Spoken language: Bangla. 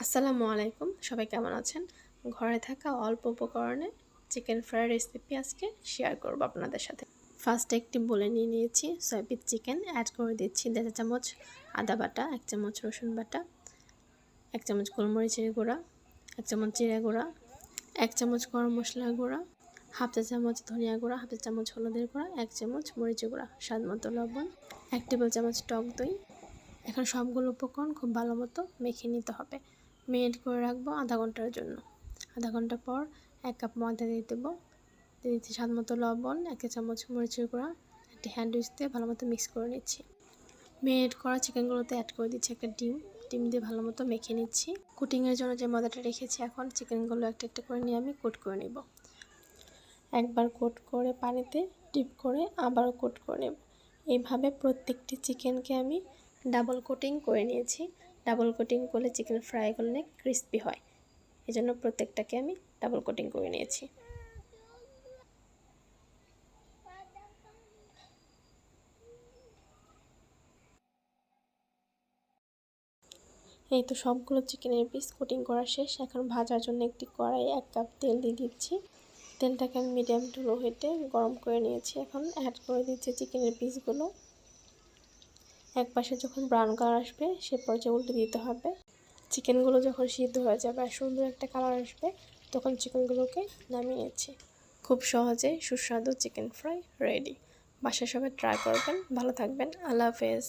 আসসালামু আলাইকুম, সবাই কেমন আছেন? ঘরে থাকা অল্প উপকরণে চিকেন ফ্রাই রেসিপি আজকে শেয়ার করব আপনাদের সাথে। ফার্স্টে একটি বলে নিয়েছি সয়াবিন চিকেন, অ্যাড করে দিচ্ছি 1.5 চামচ আদা বাটা, 1 চামচ রসুন বাটা, 1 চামচ গোলমরিচের গুঁড়া, 1 চামচ জিরা গুঁড়া, 1 চামচ গরম মশলার গুঁড়া, হাফ চা চামচ ধনিয়া গুঁড়া, হাফ চা চামচ হলুদের গুঁড়া, 1 চামচ মরিচের গুঁড়া, স্বাদ মতো লবণ, 1 টেবিল চামচ টক দই। এখন সবগুলো উপকরণ খুব ভালো মতো মেখে নিতে হবে। মেরিনেট করে রাখবো আধা ঘন্টার জন্য। আধা ঘন্টা পর 1 কাপ ময়দা দিয়ে দেবো, দিয়ে দিচ্ছি স্বাদ মতো লবণ, 1 চামচ মরিচের গুঁড়া, একটি হ্যান্ড উইচ দিয়ে ভালো মতো মিক্স করে নিচ্ছি। মেরিনেট করা চিকেনগুলোতে অ্যাড করে দিচ্ছি একটা ডিম দিয়ে ভালো মতো মেখে নিচ্ছি। কুটিংয়ের জন্য যে ময়দাটা রেখেছি, এখন চিকেনগুলো একটা একটা করে নিয়ে আমি কোট করে নেব। একবার কোট করে পানিতে ডিপ করে আবারও কোট করে নেব। এইভাবে প্রত্যেকটি চিকেনকে আমি ডাবল কোটিং করে নিয়েছি। ডাবল কোটিং করলে চিকেন ফ্রাই করলে ক্রিস্পি হয়, এজন্য প্রত্যেকটাকে আমি ডাবল কোটিং করে নিয়েছি। এই তো সবগুলো চিকেনের পিস কোটিং করা শেষ। এখন ভাজার জন্য একটি কড়াইয়ে 1 কাপ তেল দিয়ে দিচ্ছি। তেলটাকে আমি মিডিয়াম টু লো হিটে গরম করে নিয়েছি। এখন অ্যাড করে দিচ্ছি চিকেনের পিসগুলো। এক পাশে যখন ব্রাউন কালার আসবে সে পর্যায়ে উল্টে দিতে হবে। চিকেনগুলো যখন সিদ্ধ হয়ে যাবে আর সুন্দর একটা কালার আসবে, তখন চিকেনগুলোকে নামিয়ে নিচ্ছি। খুব সহজে সুস্বাদু চিকেন ফ্রাই রেডি। বাসায় সবাই ট্রাই করবেন। ভালো থাকবেন। আল্লাহ হাফেজ।